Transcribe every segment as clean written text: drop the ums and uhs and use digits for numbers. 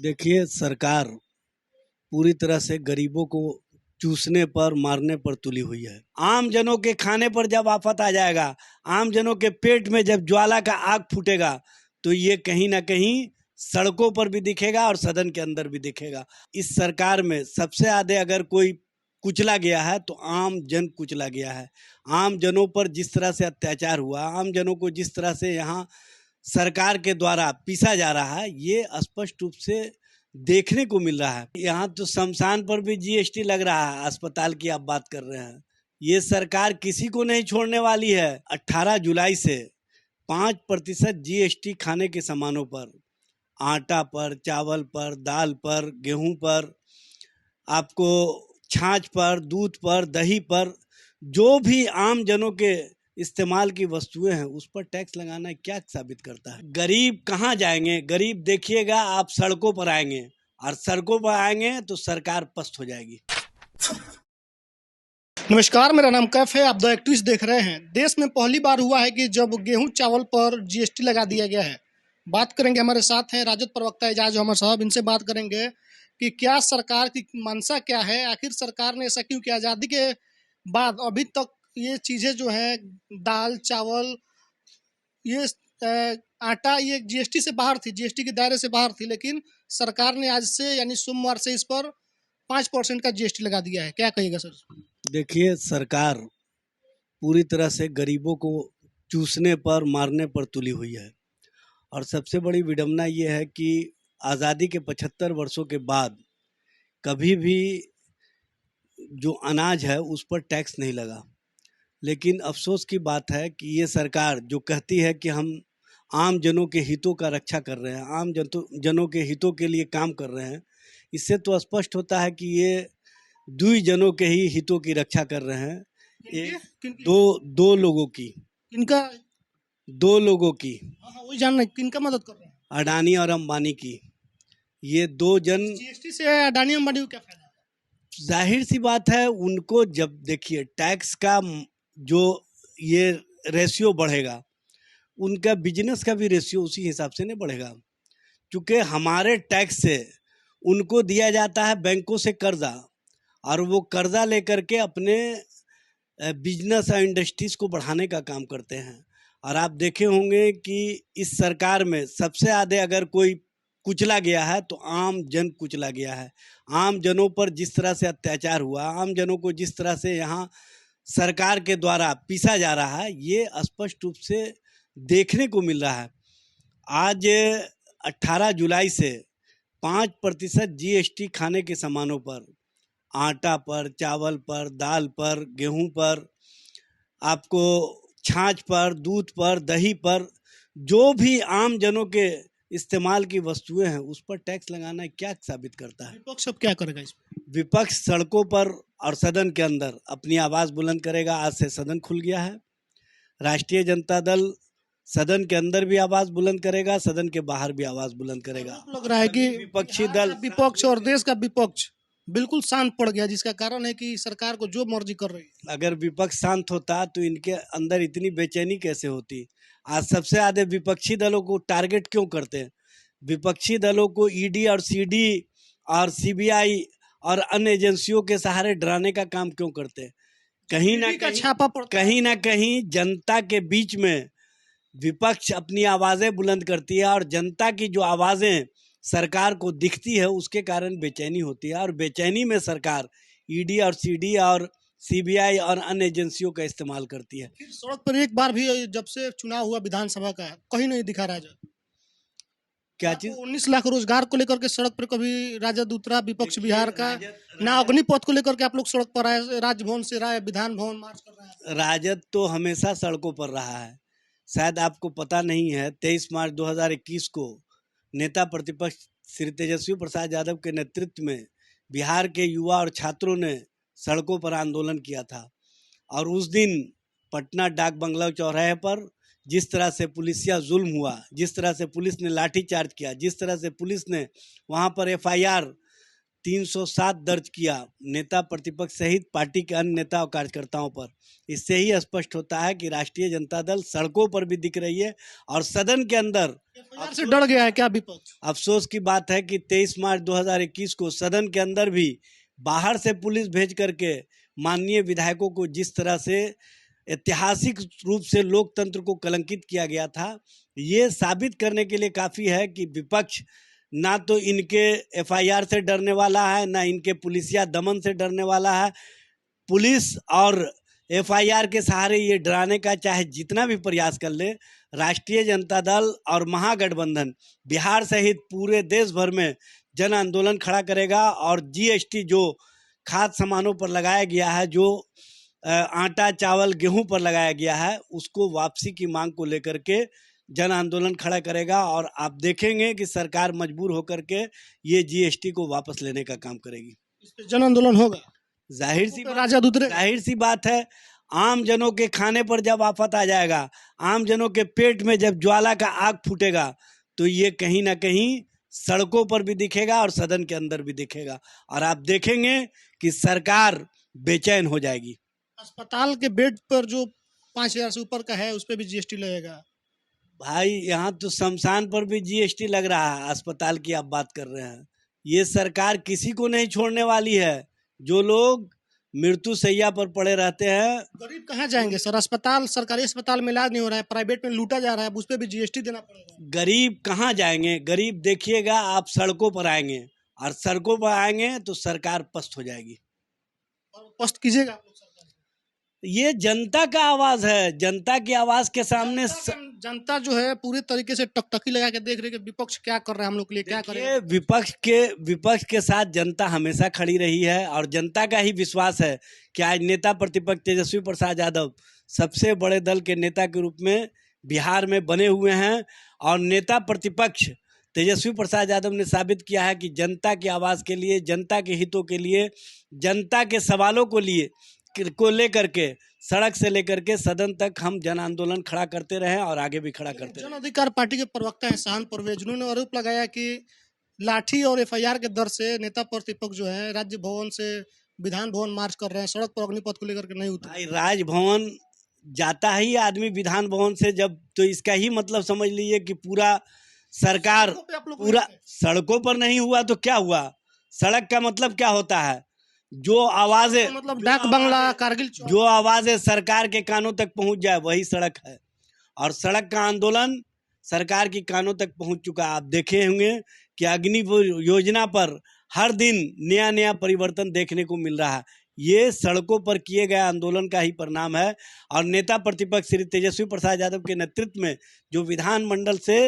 देखिए, सरकार पूरी तरह से गरीबों को चूसने पर मारने पर तुली हुई है। आम जनों के खाने पर जब आफत आ जाएगा, आम जनों के पेट में जब ज्वाला का आग फूटेगा, तो ये कहीं ना कहीं सड़कों पर भी दिखेगा और सदन के अंदर भी दिखेगा। इस सरकार में सबसे ज्यादा अगर कोई कुचला गया है तो आम जन कुचला गया है। आम जनों पर जिस तरह से अत्याचार हुआ, आम जनों को जिस तरह से यहाँ सरकार के द्वारा पीसा जा रहा है, ये स्पष्ट रूप से देखने को मिल रहा है। यहाँ तो शमशान पर भी जीएसटी लग रहा है, अस्पताल की आप बात कर रहे हैं। ये सरकार किसी को नहीं छोड़ने वाली है। 18 जुलाई से 5% जीएसटी खाने के सामानों पर, आटा पर, चावल पर, दाल पर, गेहूं पर, आपको छाछ पर, दूध पर, दही पर, जो भी आम जनों के इस्तेमाल की वस्तुएं हैं उस पर टैक्स लगाना क्या साबित करता है? गरीब कहाँ जाएंगे? गरीब देखिएगा आप सड़कों पर आएंगे, और सड़कों पर आएंगे तो सरकार पस्त हो जाएगी। नमस्कार, मेरा नाम कैफ है। आप द एक्टिविस्ट देख रहे हैं। देश में पहली बार हुआ है कि जब गेहूं चावल पर जीएसटी लगा दिया गया है। बात करेंगे, हमारे साथ हैं राजद प्रवक्ता एजाज अहमद साहब। इनसे बात करेंगे कि क्या सरकार की मंशा क्या है, आखिर सरकार ने ऐसा क्यों किया। आज़ादी के बाद अभी तक ये चीज़ें जो है, दाल चावल, ये आटा, ये जीएसटी से बाहर थी, जीएसटी के दायरे से बाहर थी, लेकिन सरकार ने आज से यानी सोमवार से इस पर 5% का जीएसटी लगा दिया है। क्या कहिएगा सर? देखिए, सरकार पूरी तरह से गरीबों को चूसने पर मारने पर तुली हुई है। और सबसे बड़ी विडंबना ये है कि आज़ादी के 75 वर्षों के बाद कभी भी जो अनाज है उस पर टैक्स नहीं लगा। लेकिन अफसोस की बात है कि ये सरकार जो कहती है कि हम आम जनों के हितों का रक्षा कर रहे हैं, आम जनों के हितों के लिए काम कर रहे हैं, इससे तो स्पष्ट होता है कि ये दुई जनों के ही हितों की रक्षा कर रहे हैं। दो लोगों की, किनका? दो लोगों की, वही जानना, किनका मदद कर रहे हैं? अडानी और अंबानी की। ये दो जन, जीएसटी से अडानी अंबानी को क्या फायदा? जाहिर सी बात है, उनको जब देखिए टैक्स का जो ये रेशियो बढ़ेगा, उनका बिजनेस का भी रेशियो उसी हिसाब से नहीं बढ़ेगा। क्योंकि हमारे टैक्स से उनको दिया जाता है बैंकों से कर्जा, और वो कर्जा लेकर के अपने बिजनेस और इंडस्ट्रीज को बढ़ाने का काम करते हैं। और आप देखे होंगे कि इस सरकार में सबसे ज़्यादा अगर कोई कुचला गया है तो आम जन कुचला गया है। आम जनों पर जिस तरह से अत्याचार हुआ, आम जनों को जिस तरह से यहाँ सरकार के द्वारा पीसा जा रहा है, ये स्पष्ट रूप से देखने को मिल रहा है। आज 18 जुलाई से 5% जीएसटी खाने के सामानों पर, आटा पर, चावल पर, दाल पर, गेहूं पर, आपको छाछ पर, दूध पर, दही पर, जो भी आम जनों के इस्तेमाल की वस्तुएं हैं उस पर टैक्स लगाना क्या साबित करता है? विपक्ष अब क्या करेगा इस पर? विपक्ष सड़कों पर और सदन के अंदर अपनी आवाज़ बुलंद करेगा। आज से सदन खुल गया है। राष्ट्रीय जनता दल सदन के अंदर भी आवाज़ बुलंद करेगा, सदन के बाहर भी आवाज़ बुलंद करेगा। लग रहा है कि विपक्षी दल, विपक्ष और देश का विपक्ष बिल्कुल शांत पड़ गया, जिसका कारण है कि सरकार को जो मर्जी कर रही है। अगर विपक्ष शांत होता तो इनके अंदर इतनी बेचैनी कैसे होती? आज सबसे ज्यादा विपक्षी दलों को टारगेट क्यों करते हैं? विपक्षी दलों को ईडी और सीडी और सीबीआई और अन्य एजेंसियों के सहारे डराने का काम क्यों करते हैं? कहीं ना कहीं जनता के बीच में विपक्ष अपनी आवाजें बुलंद करती है, और जनता की जो आवाजें सरकार को दिखती है उसके कारण बेचैनी होती है, और बेचैनी में सरकार ईडी और सीडी और सीबीआई और अन्य एजेंसियों का इस्तेमाल करती है। फिर सड़क पर एक बार भी जब से चुनाव हुआ विधानसभा का, कहीं नहीं दिखा राजद। क्या चीज? 19 लाख रोजगार को लेकर के सड़क पर कभी राजद उतरा? विपक्ष बिहार का ना अग्निपथ को लेकर के आप लोग सड़क पर आए, राजभवन से राय विधान भवन मार्च कर रहे हैं। राजद तो हमेशा सड़कों पर रहा है। शायद आपको पता नहीं है, 23 मार्च 2021 को नेता प्रतिपक्ष श्री तेजस्वी प्रसाद यादव के नेतृत्व में बिहार के युवा और छात्रों ने सड़कों पर आंदोलन किया था। और उस दिन पटना डाक बंगला चौराहे पर जिस तरह से पुलिसिया जुल्म हुआ, जिस तरह से पुलिस ने लाठीचार्ज किया, जिस तरह से पुलिस ने वहाँ पर एफआईआर 307 दर्ज किया नेता प्रतिपक्ष सहित पार्टी के अन्य नेता और कार्यकर्ताओं पर। इससे ही स्पष्ट होता है कि राष्ट्रीय जनता दल सड़कों पर भी दिख रही है और सदन के अंदर FIR से डर गया है क्या विपक्ष? अफसोस की बात है कि 23 मार्च 2021 को सदन के अंदर भी बाहर से पुलिस भेज करके माननीय विधायकों को जिस तरह से ऐतिहासिक रूप से लोकतंत्र को कलंकित किया गया था, ये साबित करने के लिए काफ़ी है कि विपक्ष ना तो इनके FIR से डरने वाला है, ना इनके पुलिसिया दमन से डरने वाला है। पुलिस और FIR के सहारे ये डराने का चाहे जितना भी प्रयास कर ले, राष्ट्रीय जनता दल और महागठबंधन बिहार सहित पूरे देश भर में जन आंदोलन खड़ा करेगा और GST जो खाद्य सामानों पर लगाया गया है, जो आटा चावल गेहूं पर लगाया गया है, उसको वापसी की मांग को लेकर के जन आंदोलन खड़ा करेगा और आप देखेंगे कि सरकार मजबूर होकर के ये GST को वापस लेने का काम करेगी। इस पे जन आंदोलन होगा, जाहिर सी बात है। आम जनों के खाने पर जब आफत आ जाएगा, आम जनों के पेट में जब ज्वाला का आग फूटेगा, तो ये कहीं ना कहीं सड़कों पर भी दिखेगा और सदन के अंदर भी दिखेगा और आप देखेंगे कि सरकार बेचैन हो जाएगी। अस्पताल के बेड पर जो 5,000 से ऊपर का है उस पर भी GST लगेगा। भाई यहाँ तो शमशान पर भी GST लग रहा है, अस्पताल की आप बात कर रहे हैं। ये सरकार किसी को नहीं छोड़ने वाली है। जो लोग मृत्यु शैया पर पड़े रहते हैं, गरीब कहाँ जाएंगे सर? अस्पताल, सरकारी अस्पताल में इलाज नहीं हो रहा है, प्राइवेट में लूटा जा रहा है, उस पर भी GST देना पड़ेगा। गरीब कहाँ जाएंगे? गरीब देखिएगा आप सड़कों पर आएंगे और सड़कों पर आएंगे तो सरकार पस्त हो जाएगी। और पस्त कीजिएगा आप लोग सरकार को। ये जनता का आवाज है, जनता की आवाज के सामने जनता जो है पूरी तरीके से टकटकी लगा के देख रही है कि विपक्ष क्या कर रहा है, हम लोग के लिए क्या करें। विपक्ष के साथ जनता हमेशा खड़ी रही है और जनता का ही विश्वास है कि आज नेता प्रतिपक्ष तेजस्वी प्रसाद यादव सबसे बड़े दल के नेता के रूप में बिहार में बने हुए हैं और नेता प्रतिपक्ष तेजस्वी प्रसाद यादव ने साबित किया है कि जनता की आवाज़ के लिए, जनता के हितों के लिए, जनता के सवालों को लेकर के सड़क से लेकर के सदन तक हम जन आंदोलन खड़ा करते रहे और आगे भी खड़ा करते रहे। जन अधिकार पार्टी के प्रवक्ता हैं शान परवेज, उन्होंने आरोप लगाया कि लाठी और FIR के डर से नेता प्रतिपक्ष जो है राज्य भवन से विधान भवन मार्च कर रहे हैं, सड़क पर अग्निपथ को लेकर के नहीं उतरे। राजभवन जाता ही आदमी विधान भवन से जब, तो इसका ही मतलब समझ लीजिए कि पूरा सरकार पूरा सड़कों पर नहीं हुआ तो क्या हुआ? सड़क का मतलब क्या होता है? जो आवाजें, मतलब डाक बंगला, कारगिल, जो आवाजें सरकार के कानों तक पहुंच जाए वही सड़क है और सड़क का आंदोलन सरकार की कानों तक पहुंच चुका है। आप देखे होंगे कि अग्निवीर योजना पर हर दिन नया नया परिवर्तन देखने को मिल रहा है। ये सड़कों पर किए गए आंदोलन का ही परिणाम है और नेता प्रतिपक्ष श्री तेजस्वी प्रसाद यादव के नेतृत्व में जो विधानमंडल से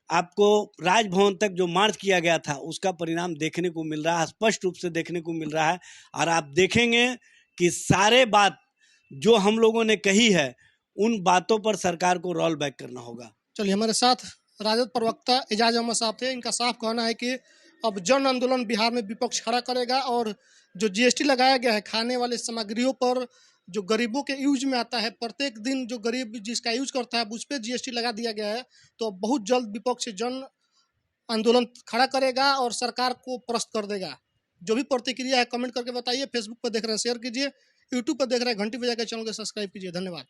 आपको राजभवन तक जो मार्च किया गया था, उसका परिणाम देखने को मिल रहा है, स्पष्ट रूप से देखने को मिल रहा है और आप देखेंगे कि सारे बात जो हम लोगों ने कही है उन बातों पर सरकार को रोल बैक करना होगा। चलिए, हमारे साथ राजद प्रवक्ता एजाज अहमद साहब थे। इनका साफ कहना है कि अब जन आंदोलन बिहार में विपक्ष खड़ा करेगा और जो GST लगाया गया है खाने वाले सामग्रियों पर, जो गरीबों के यूज में आता है, प्रत्येक दिन जो गरीब जिसका यूज करता है उस पर GST लगा दिया गया है, तो बहुत जल्द विपक्ष जन आंदोलन खड़ा करेगा और सरकार को परास्त कर देगा। जो भी प्रतिक्रिया है कमेंट करके बताइए। फेसबुक पर देख रहे हैं शेयर कीजिए, यूट्यूब पर देख रहे हैं घंटी बजा के चैनल को सब्सक्राइब कीजिए। धन्यवाद।